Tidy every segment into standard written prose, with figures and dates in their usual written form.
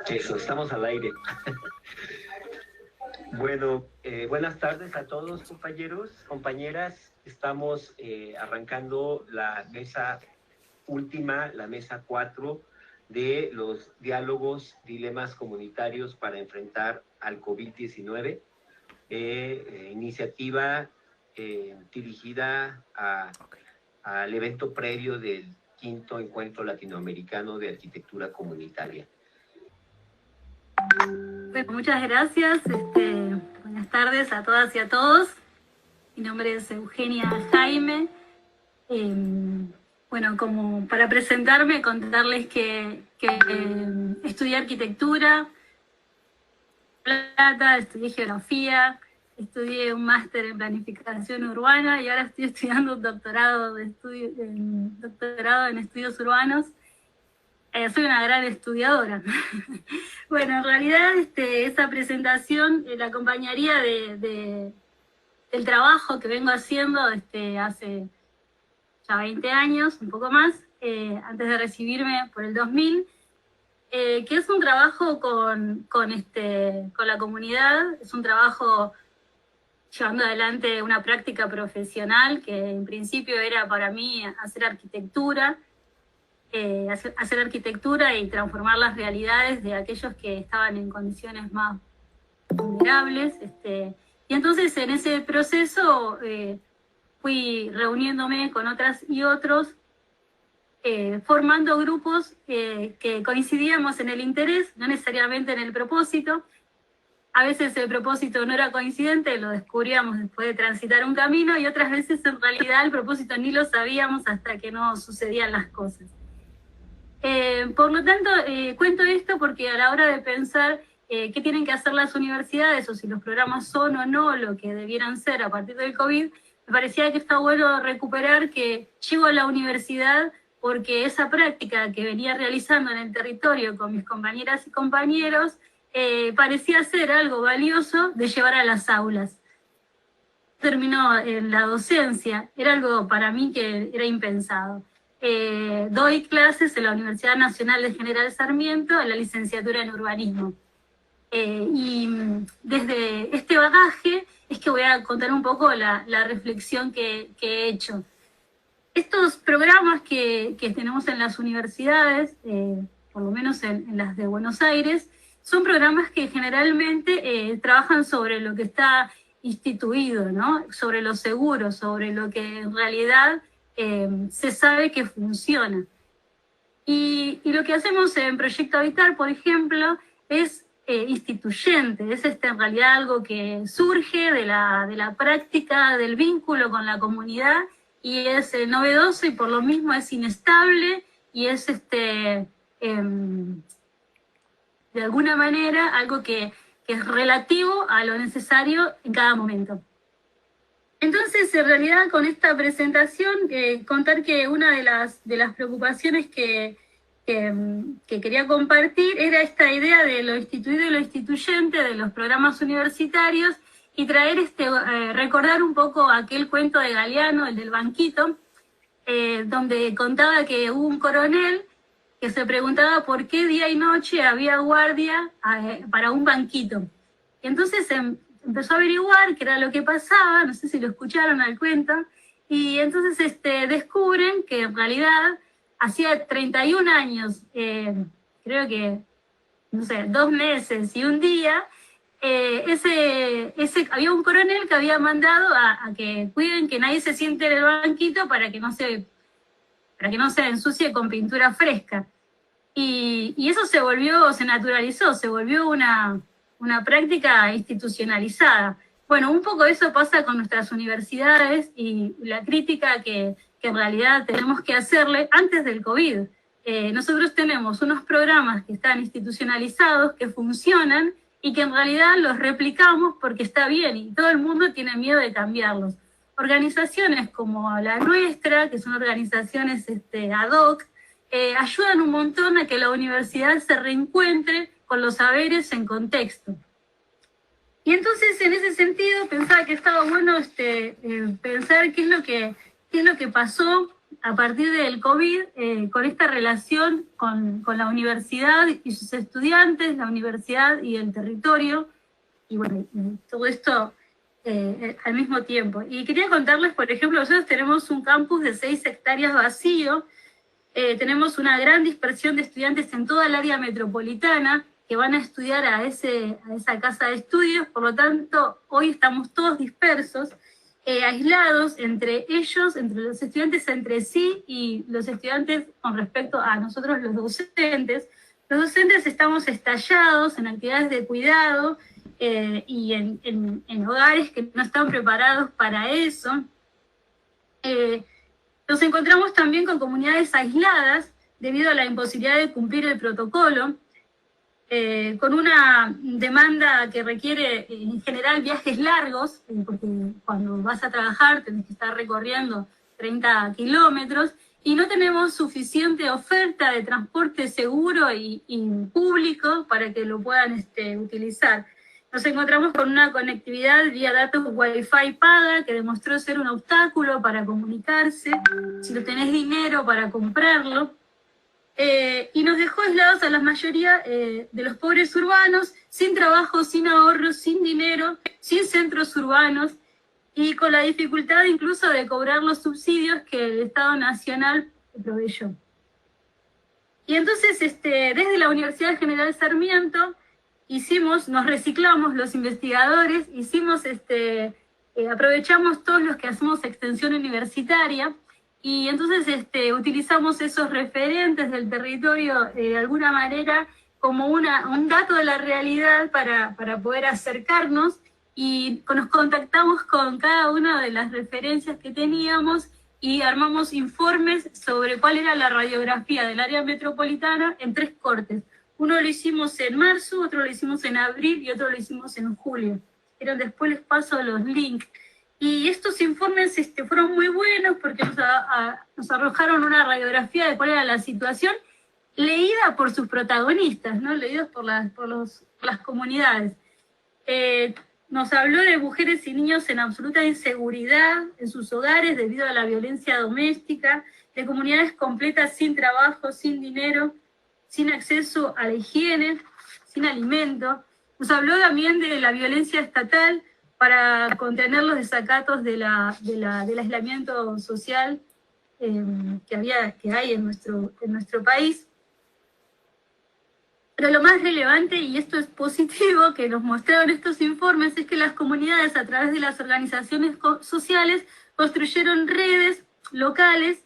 Eso, estamos al aire. Bueno, buenas tardes a todos, compañeros, compañeras. Estamos arrancando la mesa última, la mesa 4 de los diálogos, dilemas comunitarios para enfrentar al COVID-19. Iniciativa dirigida al evento previo del quinto encuentro latinoamericano de arquitectura comunitaria. Bueno, muchas gracias. Buenas tardes a todas y a todos. Mi nombre es Eugenia Jaime. Bueno, como para presentarme, contarles que estudié arquitectura, Plata, estudié geografía, estudié un máster en planificación urbana y ahora estoy estudiando un doctorado en estudios urbanos. Soy una gran estudiadora. Bueno, en realidad esa presentación la acompañaría del trabajo que vengo haciendo hace ya 20 años, un poco más, antes de recibirme por el 2000, que es un trabajo con la comunidad, es un trabajo llevando adelante una práctica profesional que en principio era para mí hacer arquitectura, y transformar las realidades de aquellos que estaban en condiciones más vulnerables. Y entonces en ese proceso fui reuniéndome con otras y otros, formando grupos que coincidíamos en el interés, no necesariamente en el propósito. A veces el propósito no era coincidente, lo descubríamos después de transitar un camino, y otras veces en realidad el propósito ni lo sabíamos hasta que no sucedían las cosas. Por lo tanto, cuento esto porque a la hora de pensar qué tienen que hacer las universidades o si los programas son o no lo que debieran ser a partir del COVID, me parecía que está bueno recuperar que llego a la universidad porque esa práctica que venía realizando en el territorio con mis compañeras y compañeros parecía ser algo valioso de llevar a las aulas. Terminó en la docencia, era algo para mí que era impensado. Doy clases en la Universidad Nacional de General Sarmiento en la licenciatura en urbanismo. Y desde este bagaje es que voy a contar un poco la reflexión que he hecho. Estos programas que tenemos en las universidades, por lo menos en las de Buenos Aires, son programas que generalmente trabajan sobre lo que está instituido, ¿no? Sobre lo seguro, sobre lo que en realidad se sabe que funciona. Y lo que hacemos en Proyecto Habitar, por ejemplo, es instituyente, es en realidad algo que surge de la práctica del vínculo con la comunidad y es novedoso y por lo mismo es inestable y es de alguna manera algo que es relativo a lo necesario en cada momento. Entonces, en realidad, con esta presentación, contar que una de las preocupaciones que quería compartir era esta idea de lo instituido y lo instituyente de los programas universitarios y traer recordar un poco aquel cuento de Galeano, el del banquito, donde contaba que hubo un coronel que se preguntaba por qué día y noche había guardia para un banquito. Y entonces empezó a averiguar qué era lo que pasaba, no sé si lo escucharon al cuento, y entonces descubren que en realidad hacía 31 años, creo que, no sé, 2 meses y un día, había un coronel que había mandado a que cuiden que nadie se siente en el banquito para que no se ensucie con pintura fresca. Y eso se naturalizó, se volvió una práctica institucionalizada. Bueno, un poco eso pasa con nuestras universidades y la crítica que en realidad tenemos que hacerle antes del COVID. Nosotros tenemos unos programas que están institucionalizados, que funcionan y que en realidad los replicamos porque está bien y todo el mundo tiene miedo de cambiarlos. Organizaciones como la nuestra, que son organizaciones ad hoc, ayudan un montón a que la universidad se reencuentre con los saberes en contexto. Y entonces, en ese sentido, pensaba que estaba bueno pensar qué es lo que pasó a partir del COVID, con esta relación con la universidad y sus estudiantes, la universidad y el territorio, y bueno, todo esto al mismo tiempo. Y quería contarles, por ejemplo, nosotros tenemos un campus de 6 hectáreas vacío, tenemos una gran dispersión de estudiantes en toda el área metropolitana que van a estudiar a esa casa de estudios, por lo tanto, hoy estamos todos dispersos, aislados entre ellos, entre los estudiantes entre sí y los estudiantes con respecto a nosotros los docentes. Los docentes estamos estallados en actividades de cuidado y en hogares que no están preparados para eso. Nos encontramos también con comunidades aisladas debido a la imposibilidad de cumplir el protocolo, con una demanda que requiere en general viajes largos, porque cuando vas a trabajar tenés que estar recorriendo 30 kilómetros, y no tenemos suficiente oferta de transporte seguro y público para que lo puedan utilizar. Nos encontramos con una conectividad vía datos Wi-Fi paga que demostró ser un obstáculo para comunicarse, si no tenés dinero para comprarlo. Y nos dejó aislados a la mayoría de los pobres urbanos, sin trabajo, sin ahorro, sin dinero, sin centros urbanos, y con la dificultad incluso de cobrar los subsidios que el Estado Nacional proveyó. Y entonces, desde la Universidad General Sarmiento, nos reciclamos los investigadores, aprovechamos todos los que hacemos extensión universitaria, y entonces utilizamos esos referentes del territorio de alguna manera como un dato de la realidad para poder acercarnos, y nos contactamos con cada una de las referencias que teníamos y armamos informes sobre cuál era la radiografía del área metropolitana en 3 cortes. Uno lo hicimos en marzo, otro lo hicimos en abril y otro lo hicimos en julio. Pero después les paso los links. Y estos informes fueron muy buenos porque nos arrojaron una radiografía de cuál era la situación, leída por sus protagonistas, ¿no? Leídos por las comunidades. Nos habló de mujeres y niños en absoluta inseguridad en sus hogares debido a la violencia doméstica, de comunidades completas sin trabajo, sin dinero, sin acceso a la higiene, sin alimento. Nos habló también de la violencia estatal para contener los desacatos del aislamiento social que hay en nuestro país. Pero lo más relevante, y esto es positivo, que nos mostraron estos informes, es que las comunidades, a través de las organizaciones sociales, construyeron redes locales,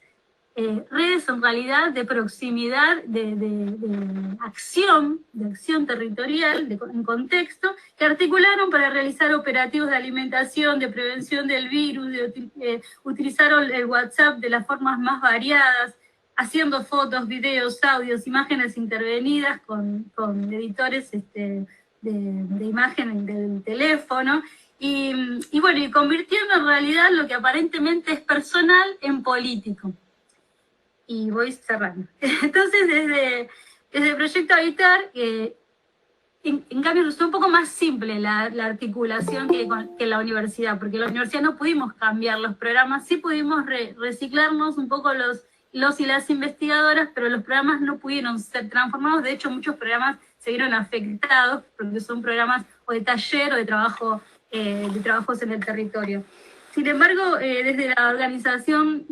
redes en realidad de proximidad, de acción territorial, en contexto, que articularon para realizar operativos de alimentación, de prevención del virus, utilizaron el WhatsApp de las formas más variadas, haciendo fotos, videos, audios, imágenes intervenidas con editores de imagen del teléfono, y bueno, y convirtiendo en realidad lo que aparentemente es personal en político. Y voy cerrando. Entonces, desde el Proyecto Habitar, en cambio, resultó un poco más simple la articulación que la universidad, porque en la universidad no pudimos cambiar los programas, sí pudimos reciclarnos un poco los y las investigadoras, pero los programas no pudieron ser transformados. De hecho, muchos programas se vieron afectados, porque son programas o de taller o de trabajos en el territorio. Sin embargo, desde la organización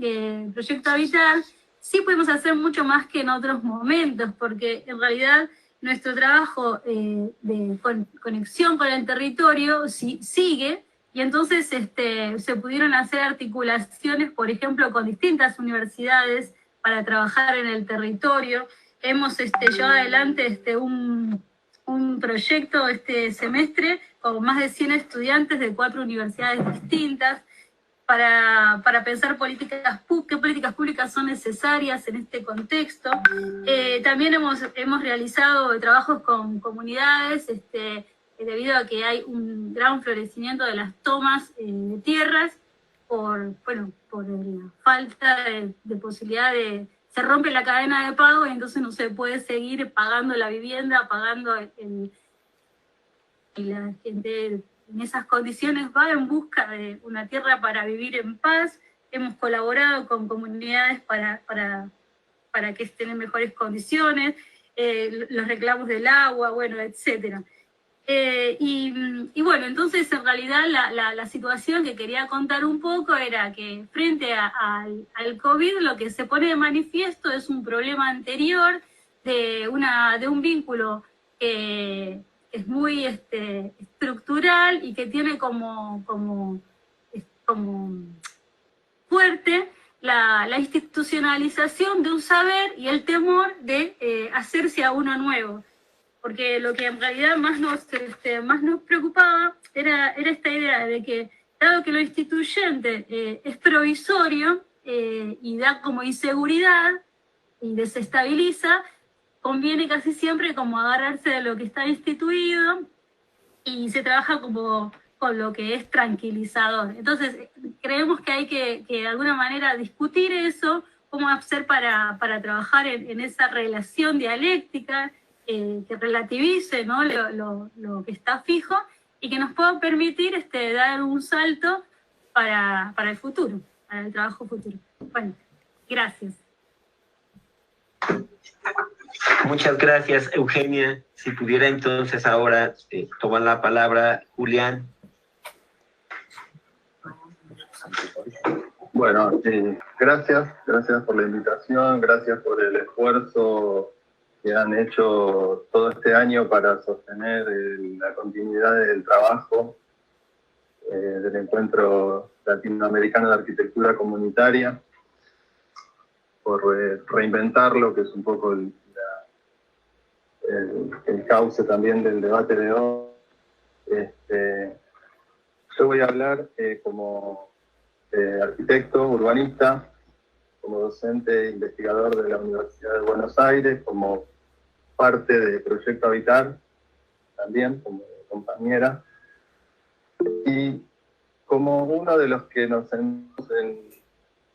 Proyecto Habitar, sí pudimos hacer mucho más que en otros momentos, porque en realidad nuestro trabajo de conexión con el territorio sigue, y entonces se pudieron hacer articulaciones, por ejemplo, con distintas universidades para trabajar en el territorio. Hemos llevado adelante un proyecto este semestre con más de 100 estudiantes de 4 universidades distintas, para pensar qué políticas públicas son necesarias en este contexto. También hemos realizado trabajos con comunidades, debido a que hay un gran florecimiento de las tomas de tierras por la falta de posibilidad se rompe la cadena de pago, y entonces no se puede seguir pagando la vivienda, y la gente en esas condiciones va en busca de una tierra para vivir en paz, hemos colaborado con comunidades para que estén en mejores condiciones, los reclamos del agua, bueno, etcétera. Y bueno, entonces en realidad la situación que quería contar un poco era que frente al COVID lo que se pone de manifiesto es un problema anterior de un vínculo que es muy estructural y que tiene como fuerte la institucionalización de un saber y el temor de hacerse a uno nuevo. Porque lo que en realidad más nos preocupaba era esta idea de que, dado que lo instituyente es provisorio y da como inseguridad y desestabiliza, conviene casi siempre como agarrarse de lo que está instituido y se trabaja como con lo que es tranquilizador. Entonces, creemos que hay que de alguna manera discutir eso, cómo hacer para trabajar en esa relación dialéctica, que relativice, ¿no?, lo que está fijo y que nos pueda permitir dar un salto para el futuro, para el trabajo futuro. Bueno, gracias. Muchas gracias, Eugenia. Si pudiera entonces ahora tomar la palabra Julián. Bueno, gracias por la invitación, gracias por el esfuerzo que han hecho todo este año para sostener la continuidad del trabajo del Encuentro Latinoamericano de Arquitectura Comunitaria, por reinventarlo, que es un poco el cauce también del debate de hoy. Yo voy a hablar como arquitecto, urbanista, como docente e investigador de la Universidad de Buenos Aires, como parte de Proyecto Habitar, también como compañera, y como uno de los que nos sentamos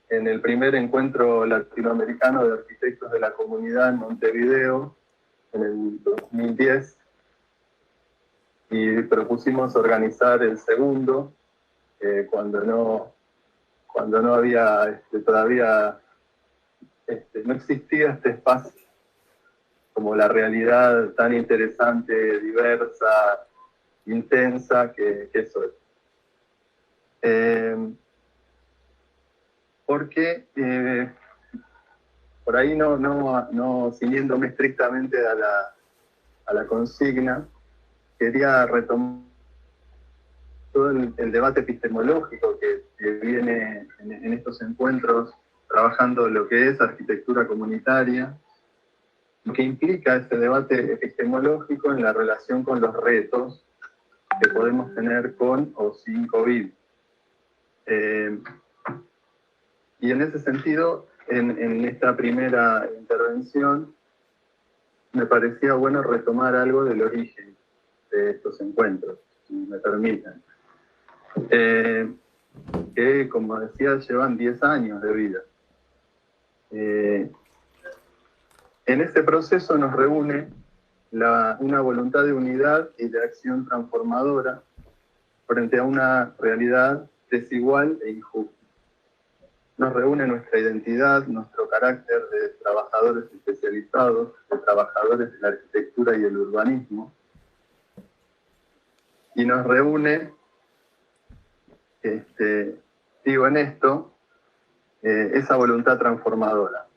en el primer encuentro latinoamericano de arquitectos de la comunidad en Montevideo, en el 2010, y propusimos organizar el segundo, cuando no había todavía, no existía este espacio como la realidad tan interesante, diversa, intensa que es hoy. Porque por ahí no ciñéndome estrictamente a la consigna, quería retomar todo el debate epistemológico que viene en estos encuentros trabajando lo que es arquitectura comunitaria, lo que implica ese debate epistemológico en la relación con los retos que podemos tener con o sin COVID. Y en ese sentido, en esta primera intervención, me parecía bueno retomar algo del origen de estos encuentros, si me permiten. Que, como decía, llevan 10 años de vida. En este proceso nos reúne una voluntad de unidad y de acción transformadora frente a una realidad desigual e injusta. Nos reúne nuestra identidad, nuestro carácter de trabajadores especializados, de trabajadores de la arquitectura y el urbanismo, y nos reúne, en esto, esa voluntad transformadora.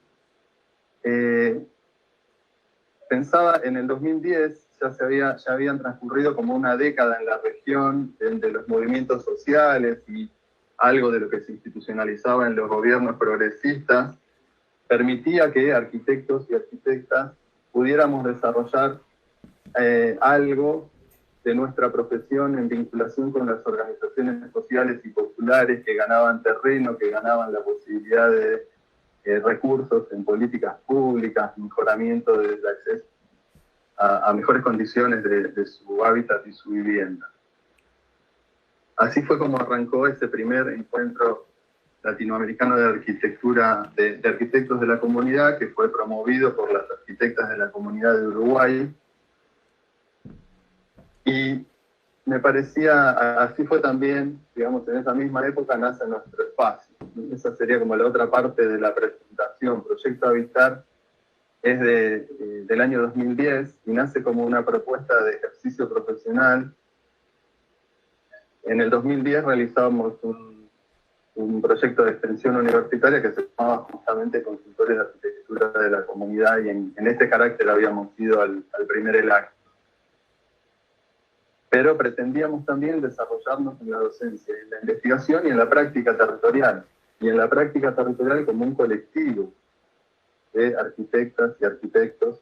Pensaba en el 2010, ya habían transcurrido como una década en la región de los movimientos sociales y algo de lo que se institucionalizaba en los gobiernos progresistas, permitía que arquitectos y arquitectas pudiéramos desarrollar algo de nuestra profesión en vinculación con las organizaciones sociales y populares que ganaban terreno, que ganaban la posibilidad de recursos en políticas públicas, mejoramiento del acceso a mejores condiciones de su hábitat y su vivienda. Así fue como arrancó ese primer encuentro latinoamericano de arquitectura, de arquitectos de la comunidad, que fue promovido por las arquitectas de la comunidad de Uruguay. Y me parecía, así fue también, digamos, en esa misma época nace nuestro espacio. esa sería como la otra parte de la presentación. Proyecto Habitar es del año 2010 y nace como una propuesta de ejercicio profesional. En el 2010 realizamos un proyecto de extensión universitaria que se llamaba justamente Consultores de Arquitectura de la Comunidad, y en este carácter habíamos ido al primer ELAC. Pero pretendíamos también desarrollarnos en la docencia, en la investigación y en la práctica territorial. Y en la práctica territorial como un colectivo de arquitectas y arquitectos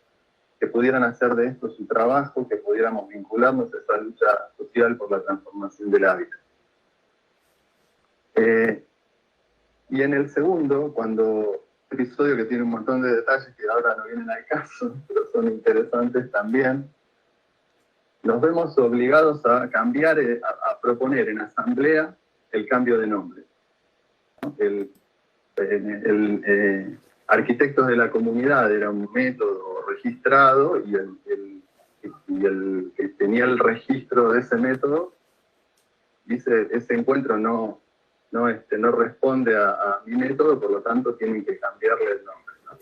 que pudieran hacer de esto su trabajo, que pudiéramos vincularnos a esa lucha social por la transformación del hábitat. Y en el segundo, cuando episodio que tiene un montón de detalles que ahora no vienen al caso, pero son interesantes también, nos vemos obligados a cambiar, a proponer en asamblea el cambio de nombre, ¿no? Arquitectos de la Comunidad era un método registrado, y el que tenía el registro de ese método dice: ese encuentro no responde a mi método, por lo tanto tienen que cambiarle el nombre, ¿no?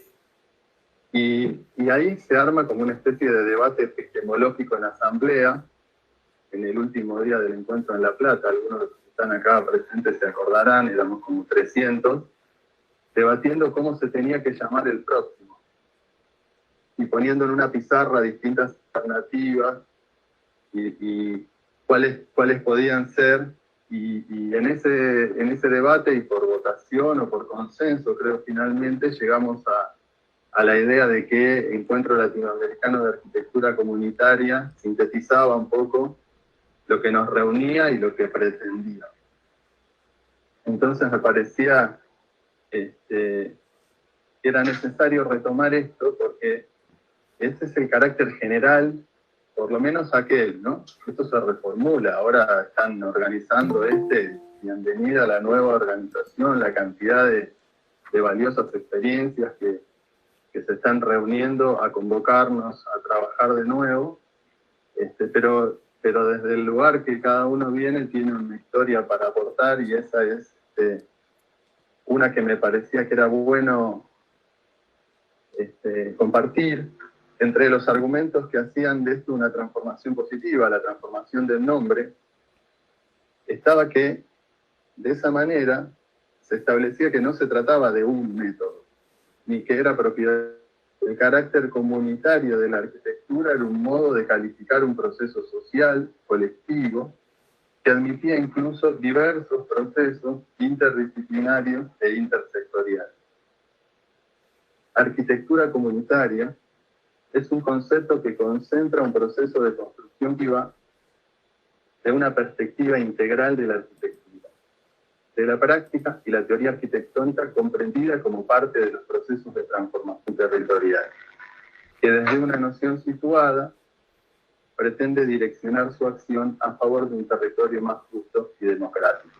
Y ahí se arma como una especie de debate epistemológico en asamblea, en el último día del encuentro en La Plata. Algunos de los que están acá presentes se acordarán, éramos como 300, debatiendo cómo se tenía que llamar el próximo, y poniendo en una pizarra distintas alternativas, y cuáles podían ser, y en ese debate, y por votación o por consenso, creo finalmente llegamos a la idea de que Encuentro Latinoamericano de Arquitectura Comunitaria sintetizaba un poco lo que nos reunía y lo que pretendía. Entonces me parecía que era necesario retomar esto, porque ese es el carácter general, por lo menos aquel, ¿no? Esto se reformula, ahora están organizando bienvenida a la nueva organización, la cantidad de valiosas experiencias que se están reuniendo a convocarnos a trabajar de nuevo, pero desde el lugar que cada uno viene tiene una historia para aportar, y esa es una que me parecía que era bueno compartir. Entre los argumentos que hacían de esto una transformación positiva, la transformación del nombre, estaba que de esa manera se establecía que no se trataba de un método, ni que era propiedad. El carácter comunitario de la arquitectura era un modo de calificar un proceso social, colectivo, que admitía incluso diversos procesos interdisciplinarios e intersectoriales. Arquitectura comunitaria es un concepto que concentra un proceso de construcción viva de una perspectiva integral de la arquitectura, de la práctica y la teoría arquitectónica comprendida como parte de los procesos de transformación territorial, que desde una noción situada pretende direccionar su acción a favor de un territorio más justo y democrático.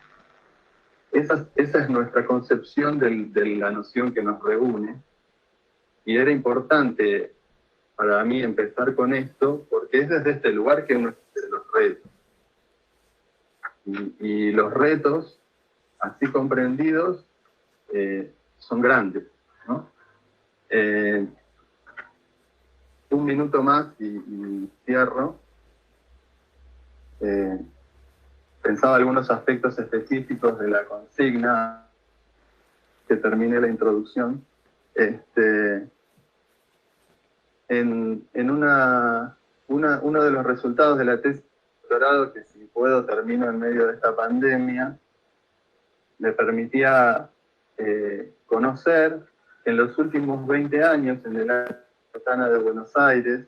Esa es nuestra concepción de la noción que nos reúne, y era importante para mí empezar con esto, porque es desde este lugar que uno de los retos. Y los retos, así comprendidos, son grandes, ¿no? Un minuto más y cierro. Pensaba algunos aspectos específicos de la consigna, que terminé la introducción. Uno de los resultados de la tesis de doctorado, que si puedo termino en medio de esta pandemia, me permitía conocer que en los últimos 20 años en el área metropolitana de Buenos Aires,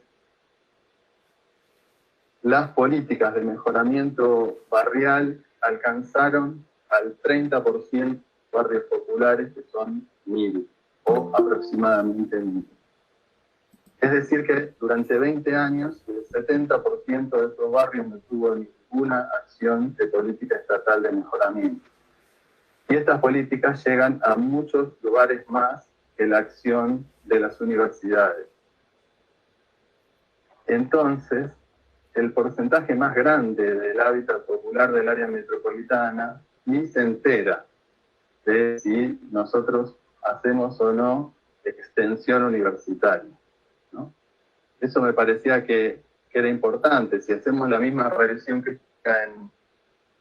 las políticas de mejoramiento barrial alcanzaron al 30% de barrios populares, que son 1.000, o aproximadamente 1.000. Es decir que durante 20 años el 70% de estos barrios no tuvo ninguna acción de política estatal de mejoramiento. Y estas políticas llegan a muchos lugares más que la acción de las universidades. Entonces, el porcentaje más grande del hábitat popular del área metropolitana ni se entera de si nosotros hacemos o no extensión universitaria, ¿no? Eso me parecía que era importante. Si hacemos la misma regresión crítica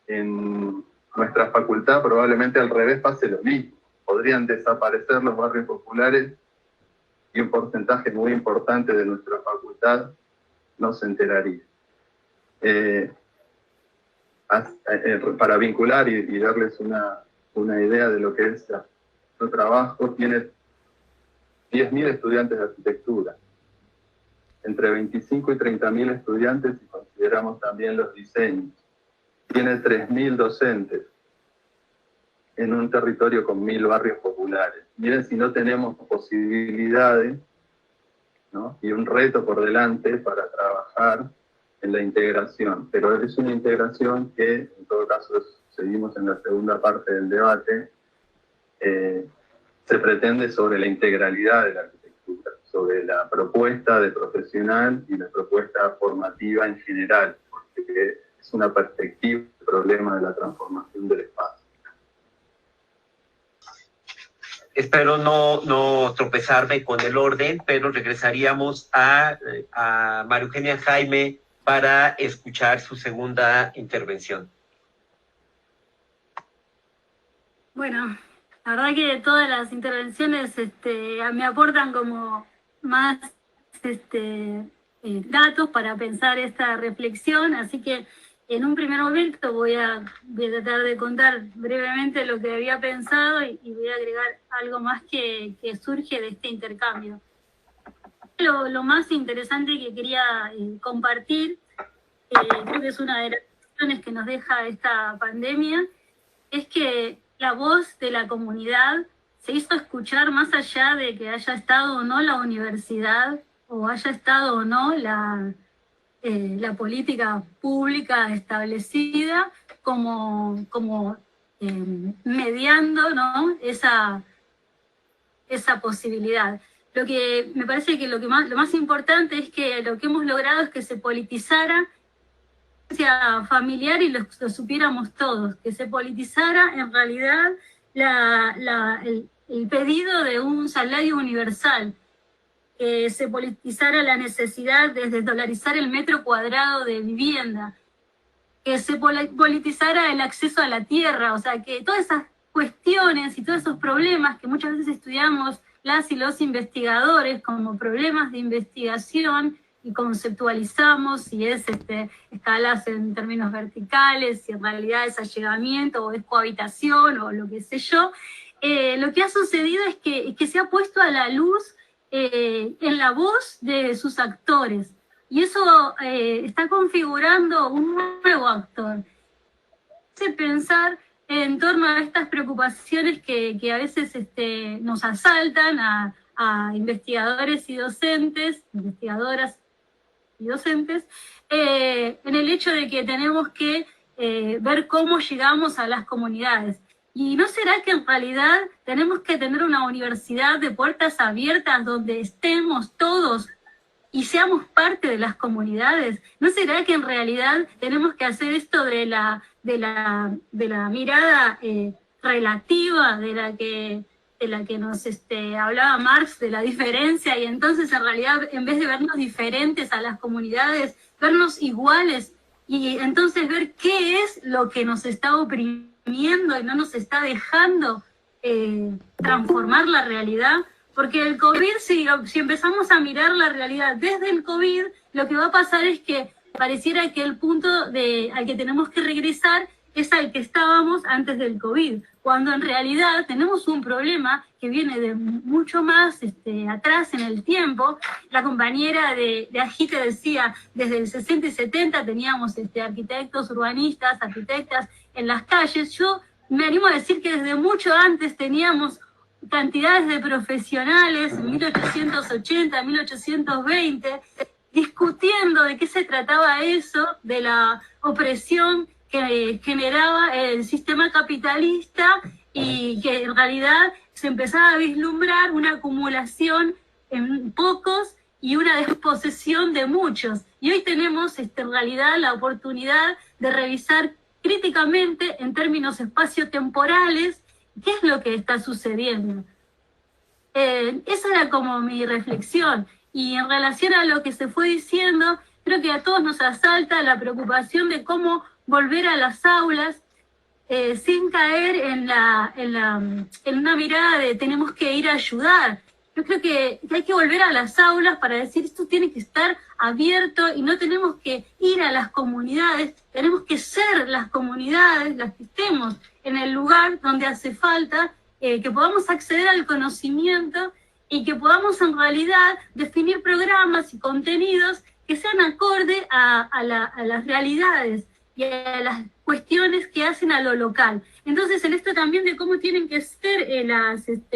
en nuestra facultad, probablemente al revés pase lo mismo. Podrían desaparecer los barrios populares y un porcentaje muy importante de nuestra facultad no se enteraría. Para vincular y darles una idea de lo que es nuestro trabajo, tiene 10.000 estudiantes de arquitectura, entre 25 y 30.000 estudiantes si consideramos también los diseños. Tiene 3.000 docentes en un territorio con 1.000 barrios populares. Miren si no tenemos posibilidades, ¿no? Y un reto por delante para trabajar en la integración. Pero es una integración que, en todo caso, seguimos en la segunda parte del debate, se pretende sobre la integralidad de la arquitectura, sobre la propuesta de profesional y la propuesta formativa en general, porque es una perspectiva del problema de la transformación del espacio. Espero no tropezarme con el orden, pero regresaríamos a María Eugenia Jaime para escuchar su segunda intervención. Bueno, la verdad que todas las intervenciones me aportan como más datos para pensar esta reflexión, así que en un primer momento voy a tratar de contar brevemente lo que había pensado y voy a agregar algo más que surge de este intercambio. Lo más interesante que quería compartir, creo que es una de las lecciones que nos deja esta pandemia, es que la voz de la comunidad se hizo escuchar más allá de que haya estado o no la universidad o haya estado o no la política pública establecida como mediando, ¿no? esa posibilidad. Lo que me parece que lo más importante es que lo que hemos logrado es que se politizara familiar y lo supiéramos todos, que se politizara en realidad el pedido de un salario universal, que se politizara la necesidad de desdolarizar el metro cuadrado de vivienda, que se politizara el acceso a la tierra, o sea, que todas esas cuestiones y todos esos problemas que muchas veces estudiamos las y los investigadores como problemas de investigación y conceptualizamos si es escalas en términos verticales, si en realidad es allegamiento o es cohabitación o lo que sé yo, lo que ha sucedido es que se ha puesto a la luz en la voz de sus actores. Y eso está configurando un nuevo actor. Hace pensar en torno a estas preocupaciones que a veces nos asaltan a investigadores y docentes, investigadoras y docentes, en el hecho de que tenemos que ver cómo llegamos a las comunidades. ¿Y no será que en realidad tenemos que tener una universidad de puertas abiertas donde estemos todos y seamos parte de las comunidades? ¿No será que en realidad tenemos que hacer esto de la mirada relativa, de la que nos hablaba Marx, de la diferencia, y entonces en realidad en vez de vernos diferentes a las comunidades, vernos iguales, y entonces ver qué es lo que nos está oprimiendo y no nos está dejando transformar la realidad? Porque el COVID, si empezamos a mirar la realidad desde el COVID, lo que va a pasar es que pareciera que el punto al que tenemos que regresar es al que estábamos antes del COVID, cuando en realidad tenemos un problema que viene de mucho más atrás en el tiempo. La compañera de Agite decía, desde el 60 y 70 teníamos arquitectos, urbanistas, arquitectas en las calles. Yo me animo a decir que desde mucho antes teníamos cantidades de profesionales, en 1880, 1820, discutiendo de qué se trataba eso, de la opresión que generaba el sistema capitalista y que en realidad se empezaba a vislumbrar una acumulación en pocos y una desposesión de muchos. Y hoy tenemos en realidad la oportunidad de revisar críticamente en términos espaciotemporales qué es lo que está sucediendo. Esa era como mi reflexión. Y en relación a lo que se fue diciendo, creo que a todos nos asalta la preocupación de cómo volver a las aulas sin caer en una mirada de tenemos que ir a ayudar. Yo creo que hay que volver a las aulas para decir esto tiene que estar abierto y no tenemos que ir a las comunidades, tenemos que ser las comunidades las que estemos en el lugar donde hace falta, que podamos acceder al conocimiento y que podamos en realidad definir programas y contenidos que sean acorde a las realidades y a las cuestiones que hacen a lo local. Entonces, en esto también de cómo tienen que ser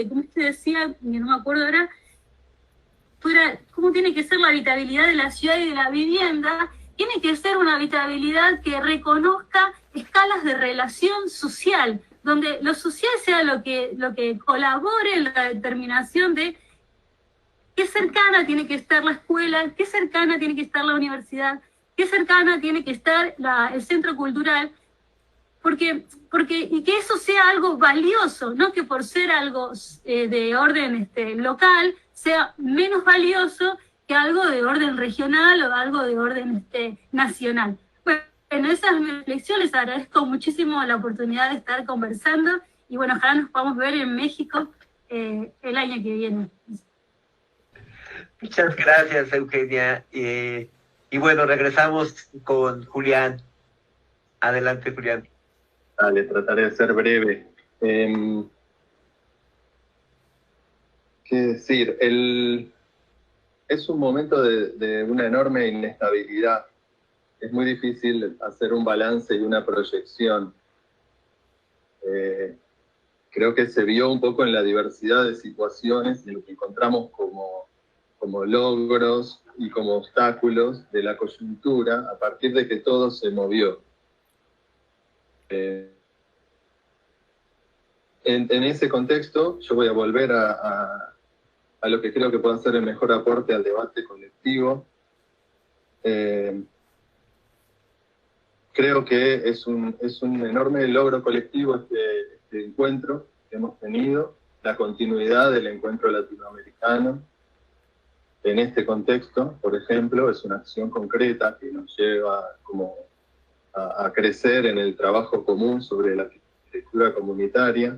como usted decía, no me acuerdo ahora, cómo tiene que ser la habitabilidad de la ciudad y de la vivienda, tiene que ser una habitabilidad que reconozca escalas de relación social, donde lo social sea lo que colabore en la determinación de qué cercana tiene que estar la escuela, qué cercana tiene que estar la universidad, qué cercana tiene que estar el centro cultural, y que eso sea algo valioso, no que por ser algo de orden local sea menos valioso que algo de orden regional o algo de orden nacional. Bueno, esas reflexiones, agradezco muchísimo la oportunidad de estar conversando y bueno, ojalá nos podamos ver en México el año que viene. Muchas gracias, Eugenia. Y bueno, regresamos con Julián. Adelante, Julián. Dale, trataré de ser breve. ¿Qué decir? Es un momento de una enorme inestabilidad. Es muy difícil hacer un balance y una proyección. Creo que se vio un poco en la diversidad de situaciones y lo que encontramos como logros y como obstáculos de la coyuntura a partir de que todo se movió. En ese contexto, yo voy a volver a lo que creo que puede ser el mejor aporte al debate colectivo. Creo que es un enorme logro colectivo este encuentro que hemos tenido, la continuidad del encuentro latinoamericano. En este contexto, por ejemplo, es una acción concreta que nos lleva como a crecer en el trabajo común sobre la arquitectura comunitaria.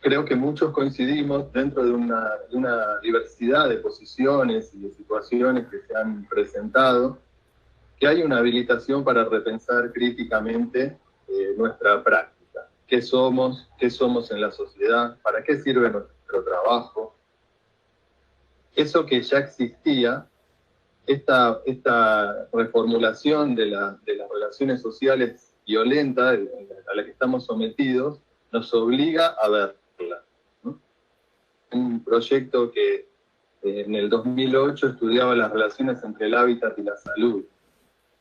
Creo que muchos coincidimos dentro de una diversidad de posiciones y de situaciones que se han presentado, que hay una habilitación para repensar críticamente nuestra práctica. ¿Qué somos en la sociedad? ¿Para qué sirve nuestro trabajo? Eso que ya existía, esta reformulación de las relaciones sociales violentas a la que estamos sometidos, nos obliga a verla, ¿no? Un proyecto que en el 2008 estudiaba las relaciones entre el hábitat y la salud.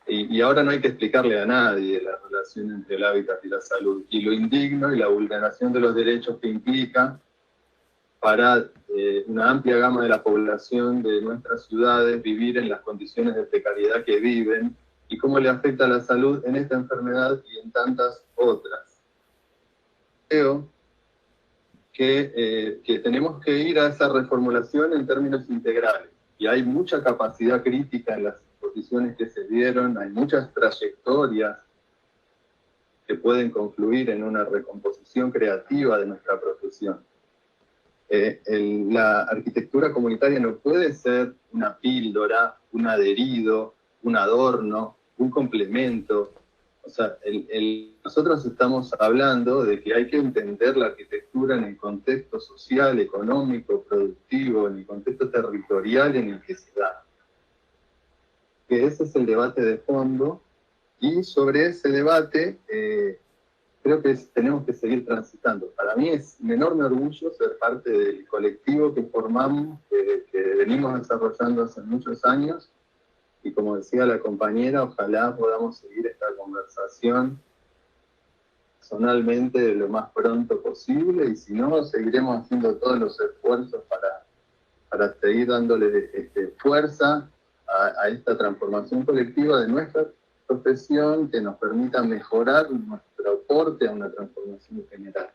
Y ahora no hay que explicarle a nadie la relación entre el hábitat y la salud, y lo indigno y la vulneración de los derechos que implica para una amplia gama de la población de nuestras ciudades vivir en las condiciones de precariedad que viven, y cómo le afecta a la salud en esta enfermedad y en tantas otras. Creo que tenemos que ir a esa reformulación en términos integrales, y hay mucha capacidad crítica en las exposiciones que se dieron, hay muchas trayectorias que pueden confluir en una recomposición creativa de nuestra profesión. La arquitectura comunitaria no puede ser una píldora, un adherido, un adorno, un complemento. O sea, nosotros estamos hablando de que hay que entender la arquitectura en el contexto social, económico, productivo, en el contexto territorial en el que se da. Que ese es el debate de fondo, y sobre ese debate creo que tenemos que seguir transitando. Para mí es un enorme orgullo ser parte del colectivo que formamos, que venimos desarrollando hace muchos años, y como decía la compañera, ojalá podamos seguir esta conversación personalmente lo más pronto posible, y si no, seguiremos haciendo todos los esfuerzos para seguir dándole fuerza a esta transformación colectiva de nuestra profesión que nos permita mejorar nuestro aporte a una transformación general.